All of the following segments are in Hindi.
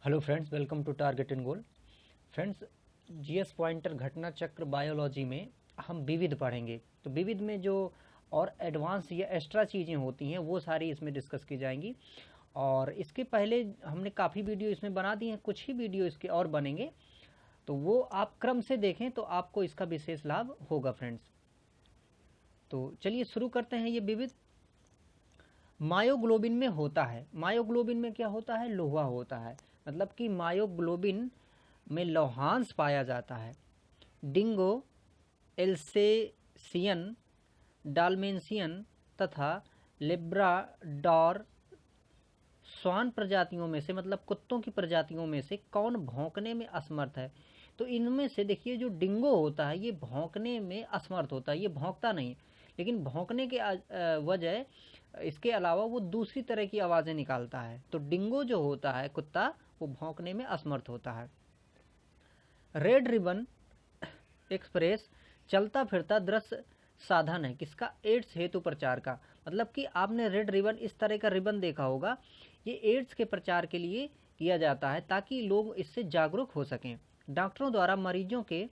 Hello friends, welcome to target and goal. Friends, GS pointer Ghatna Chakra biology में हम विविध पढ़ेंगे। तो विविध में जो और एडवांस या एक्स्ट्रा चीज़ें होती हैं वो सारी इसमें डिस्कस की जाएंगी। और इसके पहले हमने काफ़ी वीडियो इसमें बना दी हैं, कुछ ही वीडियो इसके और बनेंगे, तो वो आप क्रम से देखें तो आपको इसका विशेष लाभ होगा फ्रेंड्स। तो चलिए शुरू करते हैं। ये विविध मायोग्लोबिन में होता है। मायोग्लोबिन में क्या होता है? लोहा होता है। मतलब कि मायोग्लोबिन में लौहांश पाया जाता है। डिंगो, एल्सेशियन, डाल्मेशियन तथा लेब्राडोर स्वान प्रजातियों में से, मतलब कुत्तों की प्रजातियों में से कौन भौंकने में असमर्थ है? तो इनमें से देखिए, जो डिंगो होता है ये भौंकने में असमर्थ होता है, ये भौंकता नहीं, लेकिन भौंकने के वजह इसके अलावा वो दूसरी तरह की आवाज़ें निकालता है। तो डिंगो जो होता है कुत्ता, वो भौंकने में असमर्थ होता है। रेड रिबन एक्सप्रेस चलता फिरता दृश्य साधन है किसका? एड्स हेतु प्रचार का। मतलब कि आपने रेड रिबन, इस तरह का रिबन देखा होगा, ये एड्स के प्रचार के लिए किया जाता है ताकि लोग इससे जागरूक हो सकें। डॉक्टरों द्वारा मरीजों के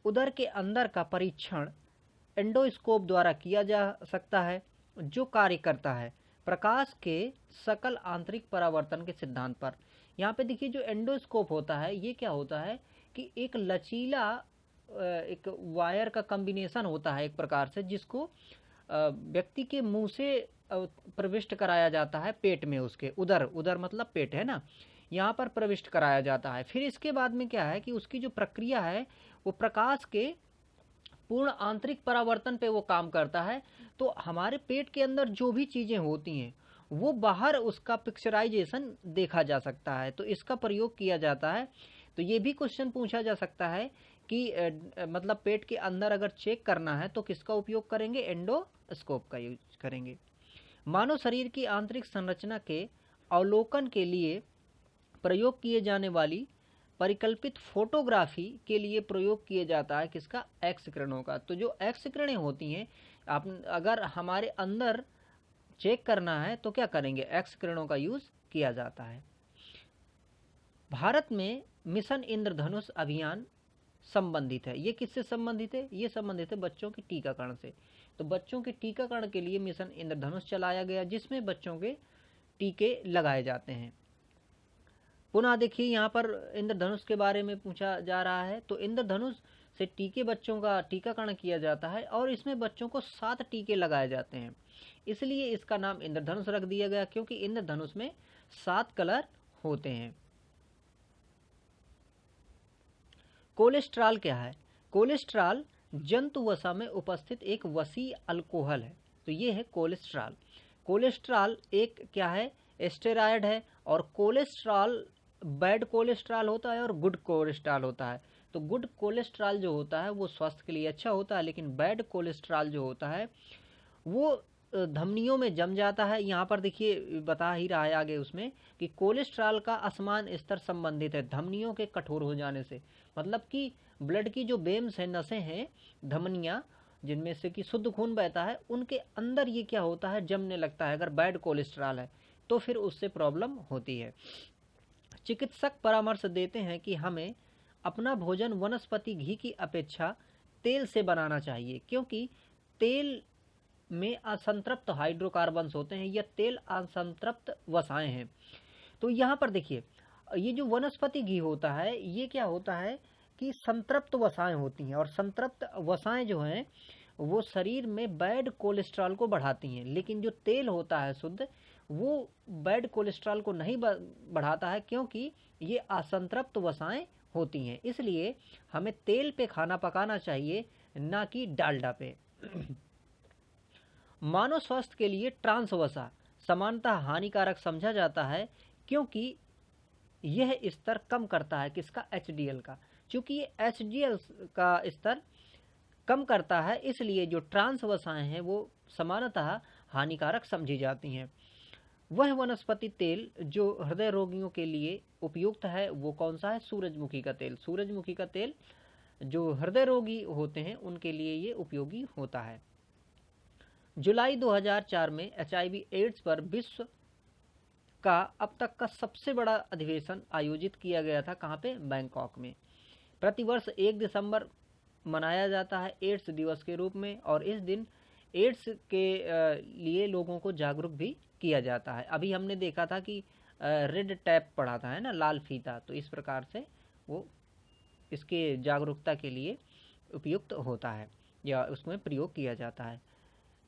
उदर के अंदर का परीक्षण एंडोस्कोप द्वारा किया जा सकता है, जो कार्य करता है प्रकाश के सकल आंतरिक परावर्तन के सिद्धांत पर। यहाँ पे देखिए, जो एंडोस्कोप होता है ये क्या होता है कि एक लचीला एक वायर का कॉम्बिनेशन होता है एक प्रकार से, जिसको व्यक्ति के मुंह से प्रविष्ट कराया जाता है पेट में, उसके उदर, उदर मतलब पेट है ना, यहाँ पर प्रविष्ट कराया जाता है। फिर इसके बाद में क्या है कि उसकी जो प्रक्रिया है वो प्रकाश के पूर्ण आंतरिक परावर्तन पे वो काम करता है। तो हमारे पेट के अंदर जो भी चीज़ें होती हैं वो बाहर उसका पिक्चराइजेशन देखा जा सकता है, तो इसका प्रयोग किया जाता है। तो ये भी क्वेश्चन पूछा जा सकता है कि मतलब पेट के अंदर अगर चेक करना है तो किसका उपयोग करेंगे? एंडोस्कोप का यूज करेंगे। मानव शरीर की आंतरिक संरचना के अवलोकन के लिए प्रयोग किए जाने वाली परिकल्पित फोटोग्राफी के लिए प्रयोग किया जाता है किसका? एक्स किरणों का। तो जो एक्स किरणें होती हैं, आप अगर हमारे अंदर चेक करना है तो क्या करेंगे? एक्स किरणों का यूज किया जाता है। भारत में मिशन इंद्रधनुष अभियान संबंधित है। ये किससे संबंधित है? ये संबंधित है बच्चों के टीकाकरण से। तो बच्चों के टीकाकरण के लिए मिशन इंद्रधनुष चलाया गया, जिसमें बच्चों के टीके लगाए जाते हैं। पुनः देखिए, यहाँ पर इंद्रधनुष के बारे में पूछा जा रहा है। तो इंद्रधनुष से टीके, बच्चों का टीकाकरण किया जाता है और इसमें बच्चों को 7 टीके लगाए जाते हैं। इसलिए इसका नाम इंद्रधनुष रख दिया गया, क्योंकि इंद्रधनुष में 7 कलर होते हैं। कोलेस्ट्रॉल क्या है? कोलेस्ट्रॉल जंतु वसा में उपस्थित एक वसी अल्कोहल है। तो ये है कोलेस्ट्रॉल। कोलेस्ट्रॉल एक क्या है? स्टेरॉयड है। और कोलेस्ट्रॉल बैड कोलेस्ट्रॉल होता है और गुड कोलेस्ट्रॉल होता है। तो गुड कोलेस्ट्रॉल जो होता है वो स्वास्थ्य के लिए अच्छा होता है, लेकिन बैड कोलेस्ट्रॉल जो होता है वो धमनियों में जम जाता है। यहाँ पर देखिए बता ही रहा है आगे उसमें कि कोलेस्ट्रॉल का असमान स्तर संबंधित है धमनियों के कठोर हो जाने से। मतलब कि ब्लड की जो वेम्स हैं, नसें हैं, धमनियाँ जिनमें से कि शुद्ध खून बहता है, उनके अंदर ये क्या होता है? जमने लगता है। अगर बैड कोलेस्ट्रॉल है तो फिर उससे प्रॉब्लम होती है। चिकित्सक परामर्श देते हैं कि हमें अपना भोजन वनस्पति घी की अपेक्षा तेल से बनाना चाहिए, क्योंकि तेल में असंतृप्त हाइड्रोकार्बन्स होते हैं या तेल असंतृप्त वसाएं हैं। तो यहाँ पर देखिए, ये जो वनस्पति घी होता है ये क्या होता है कि संतृप्त वसाएं होती हैं, और संतृप्त वसाएं जो हैं वो शरीर में बैड कोलेस्ट्रॉल को बढ़ाती हैं, लेकिन जो तेल होता है शुद्ध, वो बैड कोलेस्ट्रॉल को नहीं बढ़ाता है, क्योंकि ये असंतृप्त वसाएं होती हैं। इसलिए हमें तेल पे खाना पकाना चाहिए, ना कि डालडा पे। मानव स्वास्थ्य के लिए ट्रांस वसा समानतः हानिकारक समझा जाता है, क्योंकि यह स्तर कम करता है किसका? एचडीएल का। चूंकि ये एचडीएल का स्तर कम करता है, इसलिए जो ट्रांस वसाएं हैं वो समानतः हानिकारक समझी जाती हैं। वह वनस्पति तेल जो हृदय रोगियों के लिए उपयुक्त है वो कौन सा है? सूरजमुखी का तेल। सूरजमुखी का तेल जो हृदय रोगी होते हैं उनके लिए ये उपयोगी होता है। जुलाई 2004 में एचआईवी एड्स पर विश्व का अब तक का सबसे बड़ा अधिवेशन आयोजित किया गया था। कहाँ पे? बैंकॉक में। प्रतिवर्ष 1 दिसंबर मनाया जाता है एड्स दिवस के रूप में, और इस दिन एड्स के लिए लोगों को जागरूक भी किया जाता है। अभी हमने देखा था कि रेड टैप पढ़ा था, है ना, लाल फीता, तो इस प्रकार से वो इसके जागरूकता के लिए उपयुक्त होता है या उसमें प्रयोग किया जाता है।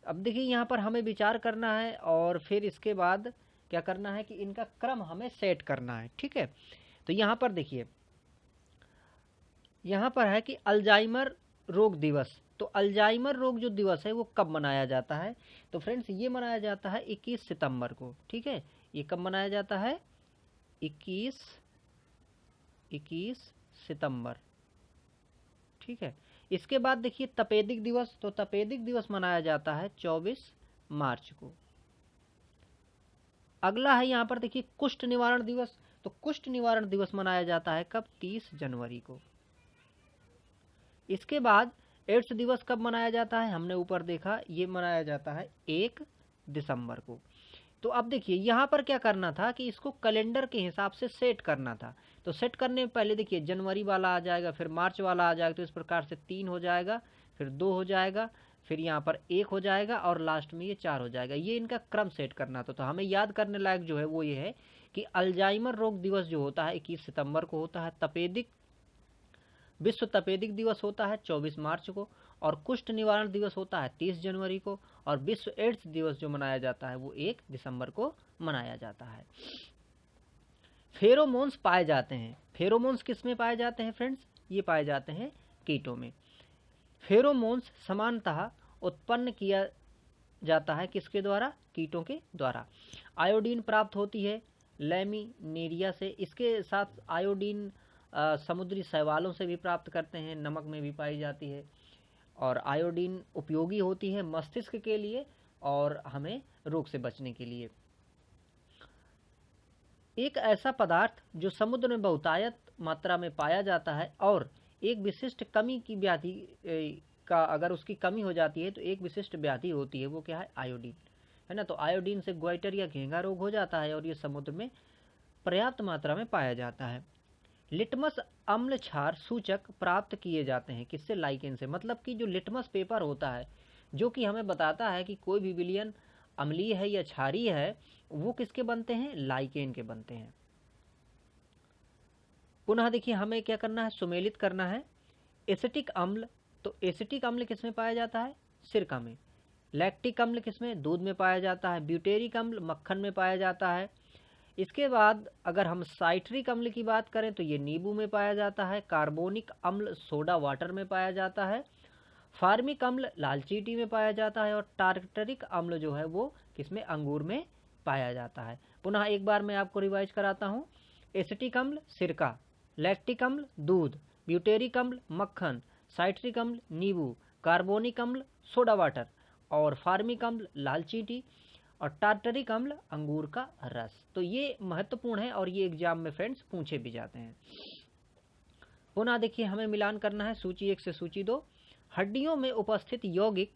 अब देखिए यहाँ पर हमें विचार करना है और फिर इसके बाद क्या करना है कि इनका क्रम हमें सेट करना है। ठीक है, तो यहाँ पर देखिए, यहाँ पर है कि अल्जाइमर रोग दिवस। तो अल्जाइमर रोग जो दिवस है वो कब मनाया जाता है? तो फ्रेंड्स ये मनाया जाता है 21 सितंबर को। ठीक है, ये कब मनाया जाता है? 21 सितंबर। ठीक है, इसके बाद देखिए तपेदिक दिवस। तो तपेदिक दिवस मनाया जाता है 24 मार्च को। अगला है यहाँ पर देखिए कुष्ठ निवारण दिवस। तो कुष्ठ निवारण दिवस मनाया जाता है कब? 30 जनवरी को। इसके बाद एड्स दिवस कब मनाया जाता है? हमने ऊपर देखा, ये मनाया जाता है 1 दिसंबर को। तो अब देखिए यहाँ पर क्या करना था कि इसको कैलेंडर के हिसाब से सेट करना था। तो सेट करने में पहले देखिए जनवरी वाला आ जाएगा, फिर मार्च वाला आ जाएगा, तो इस प्रकार से 3 हो जाएगा, फिर 2 हो जाएगा, फिर यहाँ पर 1 हो जाएगा और लास्ट में ये 4 हो जाएगा। ये इनका क्रम सेट करना था। तो हमें याद करने लायक जो है वो ये है कि अल्जाइमर रोग दिवस जो होता है 21 सितंबर को होता है, विश्व तपेदिक दिवस होता है 24 मार्च को, और कुष्ठ निवारण दिवस होता है 30 जनवरी को, और विश्व एड्स दिवस जो मनाया जाता है वो 1 दिसंबर को मनाया जाता है। फेरोमोन्स पाए जाते हैं। फेरोमोन्स किस में पाए जाते हैं फ्रेंड्स? ये पाए जाते हैं कीटों में। फेरोमोन्स सामान्यतः उत्पन्न किया जाता है किसके द्वारा? कीटों के द्वारा। आयोडीन प्राप्त होती है लैमिनेरिया से। इसके साथ आयोडीन समुद्री शैवालों से भी प्राप्त करते हैं, नमक में भी पाई जाती है। और आयोडीन उपयोगी होती है मस्तिष्क के लिए और हमें रोग से बचने के लिए। एक ऐसा पदार्थ जो समुद्र में बहुतायत मात्रा में पाया जाता है और एक विशिष्ट कमी की व्याधि का अगर उसकी कमी हो जाती है तो एक विशिष्ट व्याधि होती है, वो क्या है? आयोडीन, है ना। तो आयोडीन से ग्वाइटर या घेंघा रोग हो जाता है और ये समुद्र में पर्याप्त मात्रा में पाया जाता है। लिटमस अम्ल क्षार सूचक प्राप्त किए जाते हैं किससे? लाइकेन से। मतलब कि जो लिटमस पेपर होता है जो कि हमें बताता है कि कोई भी विलयन अम्लीय है या क्षारीय है, वो किसके बनते हैं? लाइकेन के बनते हैं। पुनः देखिए हमें क्या करना है? सुमेलित करना है। एसिटिक अम्ल। तो एसिटिक अम्ल किसमें पाया जाता है? सिरका में। लैक्टिक अम्ल किसमें? दूध में पाया जाता है। ब्यूटेरिक अम्ल मक्खन में पाया जाता है। इसके बाद अगर हम साइट्रिक अम्ल की बात करें तो ये नींबू में पाया जाता है। कार्बोनिक अम्ल सोडा वाटर में पाया जाता है। फार्मिक अम्ल लाल चींटी में पाया जाता है। और टार्टरिक अम्ल जो है वो किसमें? अंगूर में पाया जाता है। पुनः एक बार मैं आपको रिवाइज कराता हूँ। एसिटिक अम्ल सिरका, लैक्टिक अम्ल दूध, ब्यूटेरिक अम्ल मक्खन, साइट्रिक अम्ल नींबू, कार्बोनिक अम्ल सोडा वाटर, और फार्मिक अम्ल लाल चींटी, और टार्टरिक अम्ल अंगूर का रस। तो ये महत्वपूर्ण है और ये एग्जाम में फ्रेंड्स पूछे भी जाते हैं। पुनः देखिए हमें मिलान करना है सूची 1 से सूची 2। हड्डियों में उपस्थित यौगिक,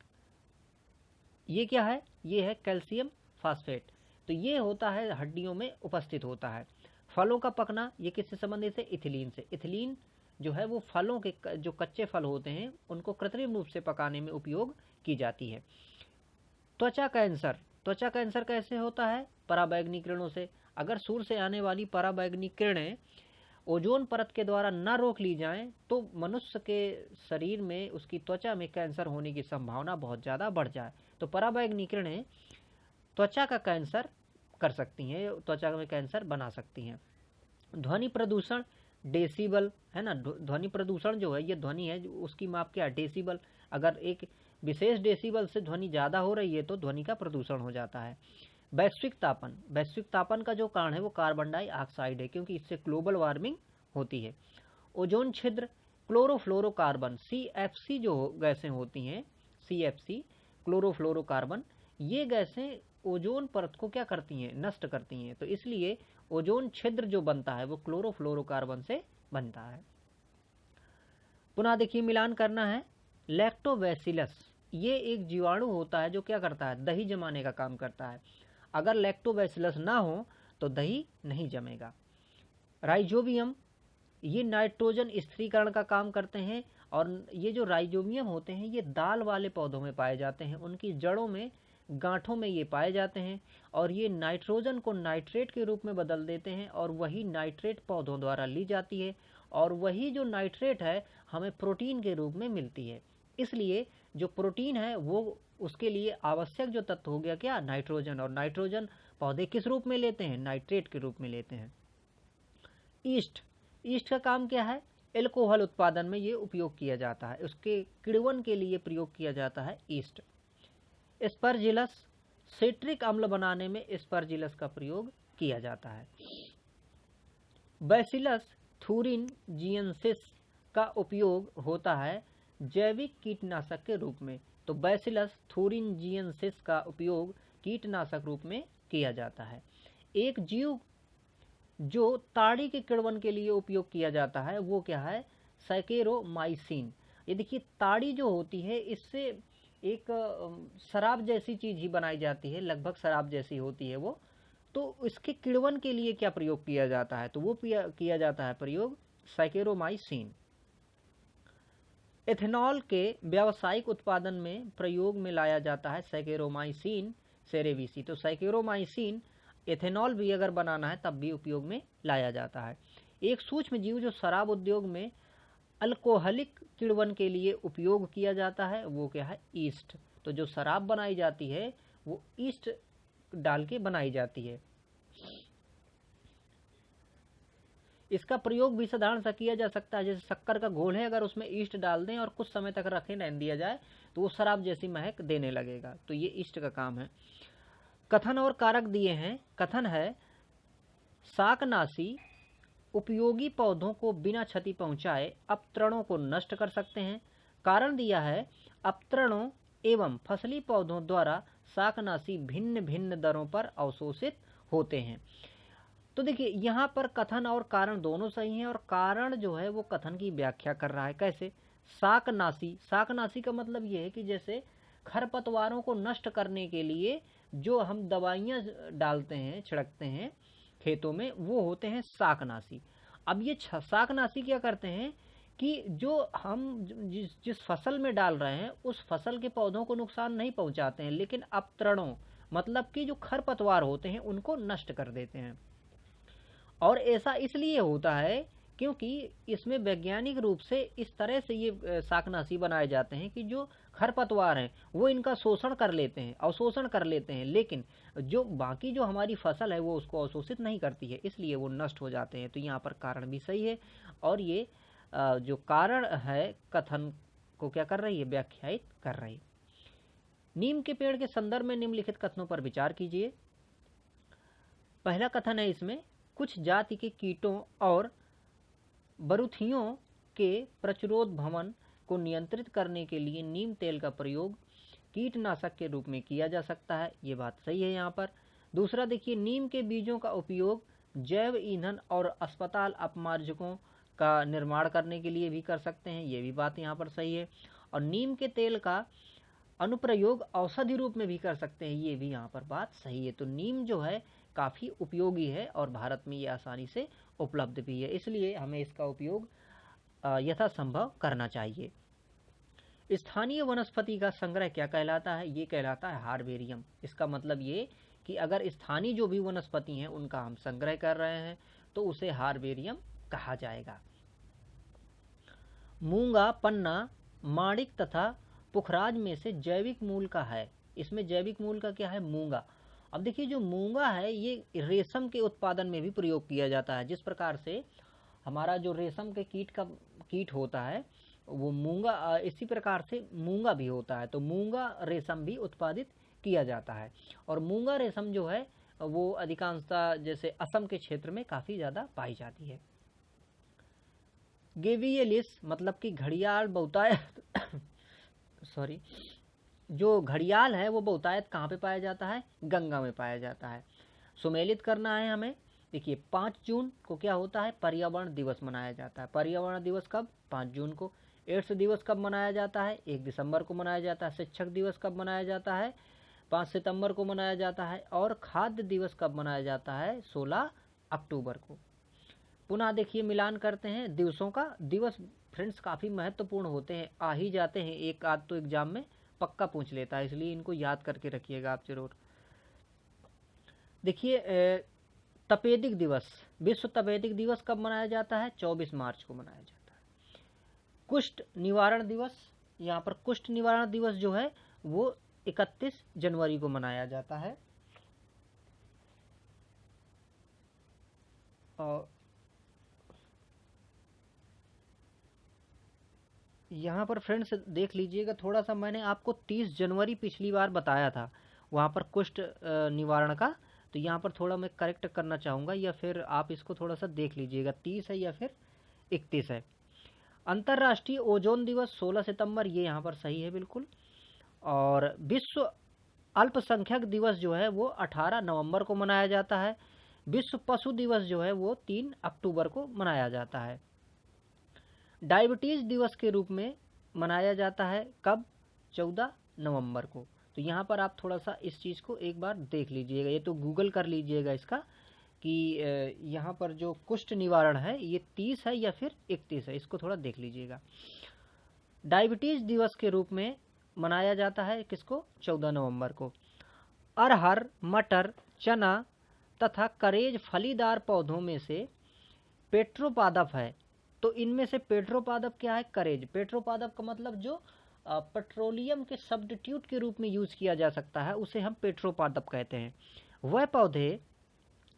ये क्या है? ये है कैल्शियम फास्फेट। तो ये होता है हड्डियों में उपस्थित होता है। फलों का पकना, ये किससे संबंधित है? इथिलीन से। इथिलीन जो है वो फलों के जो कच्चे फल होते हैं उनको कृत्रिम रूप से पकाने में उपयोग की जाती है। त्वचा कैंसर। त्वचा कैंसर कैसे होता है? पराबैंगनी किरणों से। अगर सूर्य से आने वाली पराबैंगनी किरणें ओजोन परत के द्वारा न रोक ली जाएं तो मनुष्य के शरीर में उसकी त्वचा में कैंसर होने की संभावना बहुत ज़्यादा बढ़ जाए। तो पराबैंगनी किरणें त्वचा का कैंसर कर सकती हैं, त्वचा में कैंसर बना सकती हैं। ध्वनि प्रदूषण, डेसिबल, है ना। ध्वनि प्रदूषण जो है ये ध्वनि है उसकी माप क्या है? डेसिबल। अगर एक विशेष डेसिबल से ध्वनि ज़्यादा हो रही है तो ध्वनि का प्रदूषण हो जाता है। वैश्विक तापन। वैश्विक तापन का जो कारण है वो कार्बन डाइऑक्साइड है, क्योंकि इससे ग्लोबल वार्मिंग होती है। ओजोन छिद्र, क्लोरोफ्लोरोकार्बन, CFC जो गैसें होती हैं, CFC क्लोरोफ्लोरोकार्बन, ये गैसें ओजोन परत को क्या करती हैं? नष्ट करती हैं। तो इसलिए ओजोन छिद्र जो बनता है वो क्लोरोफ्लोरोकार्बन से बनता है। पुनः देखिए मिलान करना है। लैक्टोबैसिलस, ये एक जीवाणु होता है जो क्या करता है? दही जमाने का काम करता है। अगर लैक्टोबैसिलस ना हो तो दही नहीं जमेगा। राइजोबियम, ये नाइट्रोजन स्थिरीकरण का काम करते हैं और ये जो राइजोबियम होते हैं ये दाल वाले पौधों में पाए जाते हैं, उनकी जड़ों में, गांठों में ये पाए जाते हैं और ये नाइट्रोजन को नाइट्रेट के रूप में बदल देते हैं और वही नाइट्रेट पौधों द्वारा ली जाती है और वही जो नाइट्रेट है हमें प्रोटीन के रूप में मिलती है। इसलिए जो प्रोटीन है वो उसके लिए आवश्यक जो तत्व हो गया क्या, नाइट्रोजन, और नाइट्रोजन पौधे किस रूप में लेते हैं, नाइट्रेट के रूप में लेते हैं। ईस्ट, ईस्ट का काम क्या है, एल्कोहल उत्पादन में ये उपयोग किया जाता है, उसके किण्वन के लिए प्रयोग किया जाता है ईस्ट। एस्परजिलस, सिट्रिक अम्ल बनाने में एस्परजिलस का प्रयोग किया जाता है। बैसिलस थुरिनजिएंसिस का उपयोग होता है जैविक कीटनाशक के रूप में। तो बैसिलस थुरिनजिएंसिस का उपयोग कीटनाशक रूप में किया जाता है। एक जीव जो ताड़ी के किण्वन के लिए उपयोग किया जाता है वो क्या है, सैकेरोमाइसिन। ये देखिए ताड़ी जो होती है इससे एक शराब जैसी चीज ही बनाई जाती है, लगभग शराब जैसी होती है वो, तो इसके किण्वन के लिए क्या प्रयोग किया जाता है, तो वो किया जाता है प्रयोग सैकेरोमाइसिन। एथेनॉल के व्यावसायिक उत्पादन में प्रयोग में लाया जाता है सैकेरोमाइसिन सेरेविसी। तो सैकेरोमाइसिन एथेनॉल भी अगर बनाना है तब भी उपयोग में लाया जाता है। एक सूक्ष्म जीव जो शराब उद्योग में अल्कोहलिक किण्वन के लिए उपयोग किया जाता है वो क्या है, ईस्ट। तो जो शराब बनाई जाती है वो ईस्ट डाल के बनाई जाती है। इसका प्रयोग भी साधारण सा किया जा सकता है, जैसे शक्कर का घोल है, अगर उसमें ईस्ट डाल दें और कुछ समय तक रखें, रहने दिया जाए तो वो शराब जैसी महक देने लगेगा, तो ये ईस्ट का काम है। कथन और कारक दिए हैं। कथन है शाकनाशी उपयोगी पौधों को बिना क्षति पहुंचाए अपतरणों को नष्ट कर सकते हैं। कारण दिया है अपतरणों एवं फसली पौधों द्वारा शाकनाशी भिन्न भिन्न दरों पर अवशोषित होते हैं। तो देखिए यहाँ पर कथन और कारण दोनों सही हैं और कारण जो है वो कथन की व्याख्या कर रहा है। कैसे, शाकनाशी, शाकनाशी का मतलब ये है कि जैसे खरपतवारों को नष्ट करने के लिए जो हम दवाइयाँ डालते हैं, छिड़कते हैं खेतों में, वो होते हैं शाकनाशी। अब ये शाकनाशी क्या करते हैं कि जो हम जिस फसल में डाल रहे हैं उस फसल के पौधों को नुकसान नहीं पहुंचाते हैं, लेकिन अपतरणों मतलब कि जो खरपतवार होते हैं उनको नष्ट कर देते हैं। और ऐसा इसलिए होता है क्योंकि इसमें वैज्ञानिक रूप से इस तरह से ये शाकनाशी बनाए जाते हैं कि जो खरपतवार हैं वो इनका शोषण कर लेते हैं, अवशोषण कर लेते हैं, लेकिन जो बाकी जो हमारी फसल है वो उसको अवशोषित नहीं करती है, इसलिए वो नष्ट हो जाते हैं। तो यहाँ पर कारण भी सही है और ये जो कारण है कथन को क्या कर रही है, व्याख्यायित कर रही है। नीम के पेड़ के संदर्भ में निम्नलिखित कथनों पर विचार कीजिए। पहला कथन है इसमें, कुछ जाति के कीटों और बरुथियों के प्रतिरोध भवन को नियंत्रित करने के लिए नीम तेल का प्रयोग कीटनाशक के रूप में किया जा सकता है, ये बात सही है यहाँ पर। दूसरा देखिए, नीम के बीजों का उपयोग जैव ईंधन और अस्पताल अपमार्जकों का निर्माण करने के लिए भी कर सकते हैं, ये भी बात यहाँ पर सही है। और नीम के तेल का अनुप्रयोग औषधि रूप में भी कर सकते हैं, ये भी यहाँ पर बात सही है। तो नीम जो है काफ़ी उपयोगी है और भारत में ये आसानी से उपलब्ध भी है, इसलिए हमें इसका उपयोग यथासंभव करना चाहिए। स्थानीय वनस्पति का संग्रह क्या कहलाता है, ये कहलाता है हार्बेरियम। इसका मतलब ये कि अगर स्थानीय जो भी वनस्पति हैं उनका हम संग्रह कर रहे हैं तो उसे हार्बेरियम कहा जाएगा। मूंगा, पन्ना, माणिक तथा पुखराज में से जैविक मूल का है, इसमें जैविक मूल का क्या है, मूंगा। अब देखिए जो मूंगा है ये रेशम के उत्पादन में भी प्रयोग किया जाता है। जिस प्रकार से हमारा जो रेशम के कीट होता है वो मूंगा, इसी प्रकार से मूंगा भी होता है। तो मूंगा रेशम भी उत्पादित किया जाता है और मूंगा रेशम जो है वो अधिकांशतः जैसे असम के क्षेत्र में काफ़ी ज़्यादा पाई जाती है। गेवियलिस मतलब कि घड़ियाल बहुतायत सॉरी, जो घड़ियाल है वो बहुतायत कहाँ पे पाया जाता है, गंगा में पाया जाता है। सुमेलित करना है हमें। देखिए 5 जून को क्या होता है, पर्यावरण दिवस मनाया जाता है। पर्यावरण दिवस कब, 5 जून को। एड्स दिवस कब मनाया जाता है, 1 दिसंबर को मनाया जाता है। शिक्षक दिवस कब मनाया जाता है, 5 सितंबर को मनाया जाता है। और खाद्य दिवस कब मनाया जाता है? 16 अक्टूबर को। पुनः देखिए मिलान करते हैं दिवसों का। दिवस फ्रेंड्स काफ़ी महत्वपूर्ण होते हैं, आ ही जाते हैं, एक आध तो एग्जाम में पक्का पूछ लेता है, इसलिए इनको याद करके रखिएगा आप जरूर। देखिए तपेदिक दिवस, विश्व तपेदिक दिवस कब मनाया जाता है? 24 मार्च को मनाया जाता है। कुष्ठ निवारण दिवस, यहाँ पर कुष्ठ निवारण दिवस जो है वो 31 जनवरी को मनाया जाता है। और यहाँ पर फ्रेंड्स देख लीजिएगा, थोड़ा सा मैंने आपको 30 जनवरी पिछली बार बताया था वहाँ पर कुष्ठ निवारण का, तो यहाँ पर थोड़ा मैं करेक्ट करना चाहूँगा, या फिर आप इसको थोड़ा सा देख लीजिएगा 30 है या फिर 31 है। अंतर्राष्ट्रीय ओजोन दिवस 16 सितंबर, ये यहाँ पर सही है बिल्कुल। और विश्व अल्पसंख्यक दिवस जो है वो 18 नवंबर को मनाया जाता है। विश्व पशु दिवस जो है वो 3 अक्टूबर को मनाया जाता है। डायबिटीज दिवस के रूप में मनाया जाता है कब? 14 नवंबर को। तो यहाँ पर आप थोड़ा सा इस चीज़ को एक बार देख लीजिएगा, ये तो गूगल कर लीजिएगा इसका कि यहाँ पर जो कुष्ठ निवारण है ये 30 है या फिर 31 है, इसको थोड़ा देख लीजिएगा। डायबिटीज दिवस के रूप में मनाया जाता है किसको? 14 नवंबर को। अरहर, मटर, चना तथा करेज फलीदार पौधों में से पेट्रोपादप है। तो इनमें से पेट्रोपादप क्या है? करेज। पेट्रोपादप का मतलब जो पेट्रोलियम के सब्स्टिट्यूट के रूप में यूज किया जा सकता है उसे हम पेट्रोपादप कहते हैं। वह पौधे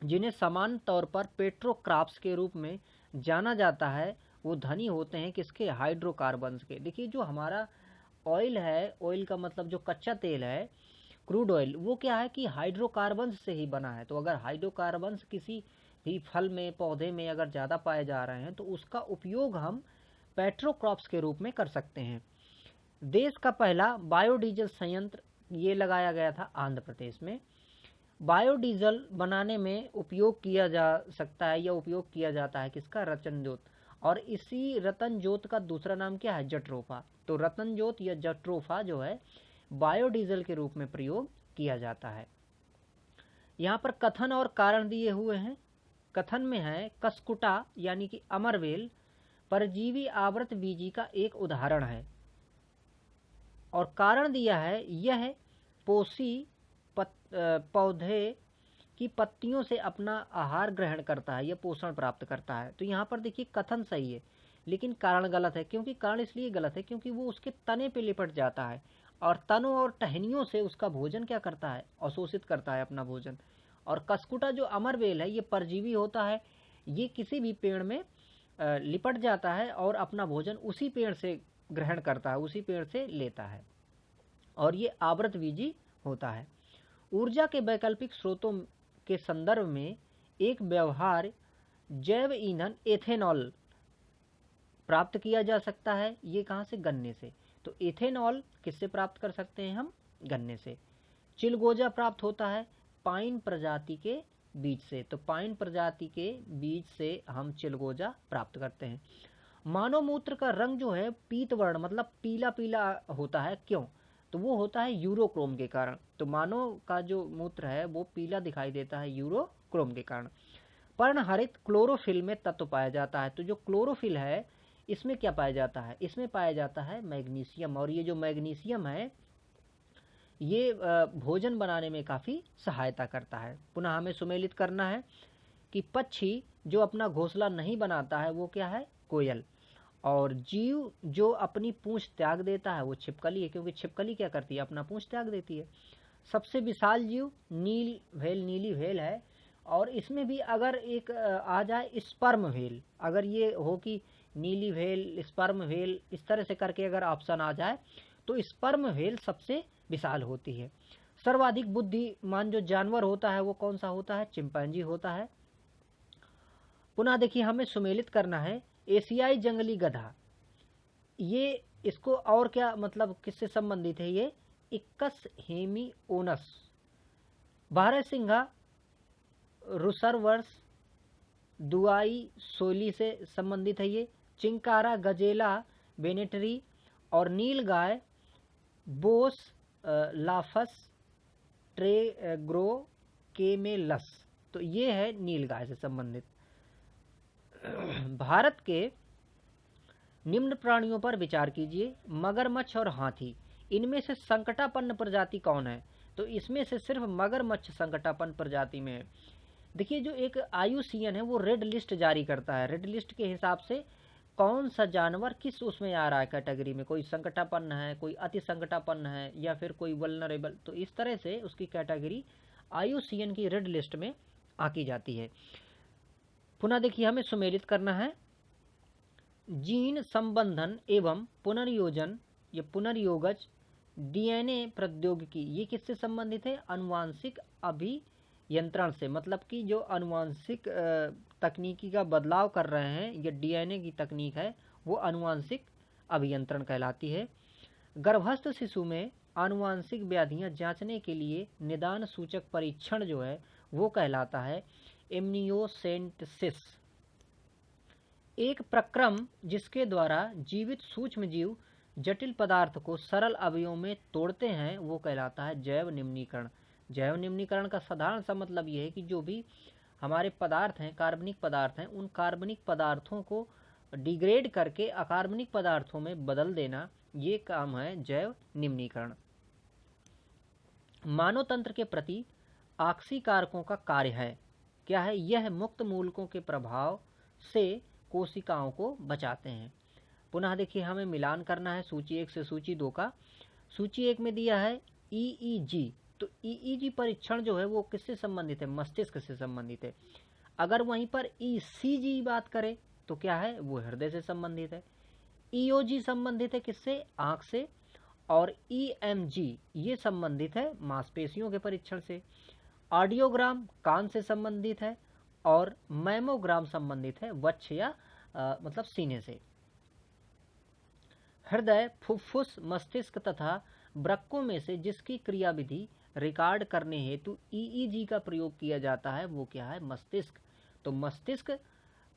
जिन्हें सामान्य तौर पर पेट्रोक्रॉप्स के रूप में जाना जाता है वो धनी होते हैं किसके? हाइड्रोकार्बन्स के। देखिए जो हमारा ऑयल है, ऑयल का मतलब जो कच्चा तेल है, क्रूड ऑयल, वो क्या है कि हाइड्रोकार्बन्स से ही बना है। तो अगर हाइड्रोकार्बन्स किसी भी फल में, पौधे में अगर ज़्यादा पाए जा रहे हैं तो उसका उपयोग हम पेट्रोक्रॉप्स के रूप में कर सकते हैं। देश का पहला बायोडीजल संयंत्र ये लगाया गया था आंध्र प्रदेश में। बायोडीजल बनाने में उपयोग किया जा सकता है या उपयोग किया जाता है किसका? रतन जोत। और इसी रतन जोत का दूसरा नाम क्या है? जट्रोफा। तो रतन जोत या जट्रोफा जो है बायोडीजल के रूप में प्रयोग किया जाता है। यहाँ पर कथन और कारण दिए हुए हैं। कथन में है कसकुटा यानी कि अमरवेल परजीवी आवृत बीजी का एक उदाहरण है। और कारण दिया है यह पोषी पौधे की पत्तियों से अपना आहार ग्रहण करता है या पोषण प्राप्त करता है। तो यहाँ पर देखिए कथन सही है लेकिन कारण गलत है। क्योंकि कारण इसलिए गलत है क्योंकि वो उसके तने पे लिपट जाता है और तनों और टहनियों से उसका भोजन क्या करता है? अवशोषित करता है अपना भोजन। और कसकुटा जो अमरवेल है ये परजीवी होता है, ये किसी भी पेड़ में लिपट जाता है और अपना भोजन उसी पेड़ से ग्रहण करता है, उसी पेड़ से लेता है और ये आवृतबीजी होता है। ऊर्जा के वैकल्पिक स्रोतों के संदर्भ में एक व्यवहार जैव ईंधन एथेनॉल प्राप्त किया जा सकता है। ये कहाँ से? गन्ने से। तो एथेनॉल किससे प्राप्त कर सकते हैं हम? गन्ने से। चिलगोजा प्राप्त होता है पाइन प्रजाति के बीज से। तो पाइन प्रजाति के बीज से हम चिलगोजा प्राप्त करते हैं। मानव मूत्र का रंग जो है पीत वर्ण मतलब पीला पीला होता है, क्यों? तो वो होता है यूरोक्रोम के कारण। तो मानव का जो मूत्र है वो पीला दिखाई देता है यूरोक्रोम के कारण। पर्णहरित क्लोरोफिल में तत्व पाया जाता है। तो जो क्लोरोफिल है इसमें क्या पाया जाता है? इसमें पाया जाता है मैग्नीशियम। और ये जो मैग्नीशियम है ये भोजन बनाने में काफ़ी सहायता करता है। पुनः हमें सुमेलित करना है कि पक्षी जो अपना घोंसला नहीं बनाता है वो क्या है? कोयल। और जीव जो अपनी पूंछ त्याग देता है वो छिपकली है, क्योंकि छिपकली क्या करती है? अपना पूंछ त्याग देती है। सबसे विशाल जीव नील व्हेल, नीली व्हेल है। और इसमें भी अगर एक आ जाए स्पर्म व्हेल, अगर ये हो कि नीली व्हेल, स्पर्म व्हेल, इस तरह से करके अगर ऑप्शन आ जाए तो स्पर्म व्हेल सबसे विशाल होती है। सर्वाधिक बुद्धिमान जो जानवर होता है वो कौन सा होता है? चिंपैंजी होता है। पुनः देखिए हमें सुमेलित करना है एशियाई जंगली गधा, ये इसको और क्या मतलब किससे संबंधित है? ये इक्कस हेमिओनस। बारहसिंघा रुसरवर्स दुआई सोली से संबंधित है। ये चिंकारा गजेला बेनेटरी और नील गाय बोस लाफस ट्रेग्रोकेमेलस, तो ये है नीलगाय से संबंधित। भारत के निम्न प्राणियों पर विचार कीजिए, मगरमच्छ और हाथी, इनमें से संकटापन्न प्रजाति कौन है? तो इसमें से सिर्फ मगरमच्छ संकटापन्न प्रजाति में है। देखिए जो एक IUCN है वो रेड लिस्ट जारी करता है, रेड लिस्ट के हिसाब से कौन सा जानवर किस उसमें आ रहा है कैटेगरी में, कोई संकटापन्न है, कोई अति संकटापन्न है, या फिर कोई वल्नरेबल, तो इस तरह से उसकी कैटेगरी IUCN की रेड लिस्ट में आकी जाती है। पुनः देखिए हमें सुमेलित करना है, जीन संबंधन एवं पुनर्योजन या पुनर्योगज DNA प्रौद्योगिकी, ये किससे संबंधित है? अनुवांशिक अभियंत्रण से, मतलब कि जो अनुवांशिक तकनीकी का बदलाव कर रहे हैं, ये DNA की तकनीक है, वो अनुवांशिक अभियंत्रण कहलाती है। गर्भस्थ शिशु में आनुवांशिक व्याधियां जांचने के लिए निदान सूचक परीक्षण जो है वो कहलाता है एमनियोसेंटेसिस। एक प्रक्रम जिसके द्वारा जीवित सूक्ष्म जीव जटिल पदार्थ को सरल अवयवों में तोड़ते हैं वो कहलाता है जैव निम्नीकरण। जैव निम्नीकरण का साधारण सा मतलब ये है कि जो भी हमारे पदार्थ हैं, कार्बनिक पदार्थ हैं, उन कार्बनिक पदार्थों को डिग्रेड करके अकार्बनिक पदार्थों में बदल देना, ये काम है जैव निम्नीकरण। मानव तंत्र के प्रति ऑक्सी कारकों का कार्य है क्या है? यह मुक्त मूलकों के प्रभाव से कोशिकाओं को बचाते हैं। पुनः देखिए हमें मिलान करना है सूची 1 से सूची 2 का। सूची 1 में दिया है EEG, तो EEG परीक्षण जो है वो किससे संबंधित है? मस्तिष्क से संबंधित है। अगर वहीं पर ECG बात करें तो क्या है? वो हृदय से संबंधित है। EOG संबंधित है किससे? आंख से। और EMG ये संबंधित है मांसपेशियों के परीक्षण से। ऑडियोग्राम कान से संबंधित है और मैमोग्राम संबंधित है वक्ष या मतलब सीने से। हृदय, फुफ्फुस, मस्तिष्क तथा वृक्कों में से जिसकी क्रियाविधि रिकॉर्ड करने हेतु EEG का प्रयोग किया जाता है वो क्या है? मस्तिष्क। तो मस्तिष्क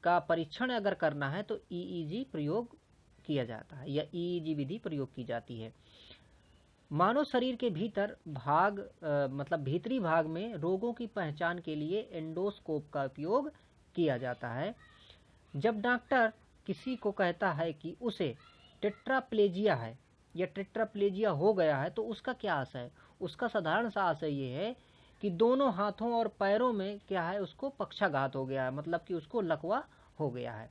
का परीक्षण अगर करना है तो EEG प्रयोग किया जाता है या EEG विधि प्रयोग की जाती है। मानव शरीर के भीतर भाग मतलब भीतरी भाग में रोगों की पहचान के लिए एंडोस्कोप का उपयोग किया जाता है। जब डॉक्टर किसी को कहता है कि उसे टेट्राप्लेजिया है या टेट्राप्लेजिया हो गया है तो उसका क्या आशय है? उसका साधारण सा आशय ये है कि दोनों हाथों और पैरों में क्या है? उसको पक्षाघात हो गया है, मतलब कि उसको लकवा हो गया है।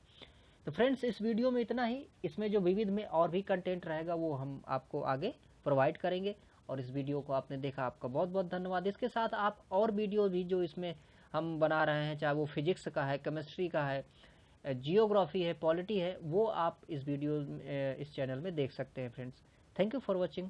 तो फ्रेंड्स इस वीडियो में इतना ही। इसमें जो विविध में और भी कंटेंट रहेगा वो हम आपको आगे प्रोवाइड करेंगे। और इस वीडियो को आपने देखा, आपका बहुत बहुत धन्यवाद। इसके साथ आप और वीडियो भी जो इसमें हम बना रहे हैं, चाहे वो फिजिक्स का है, केमिस्ट्री का है, जियोग्राफी है, पॉलिटी है, वो आप इस वीडियो इस चैनल में देख सकते हैं friends. Thank you for watching.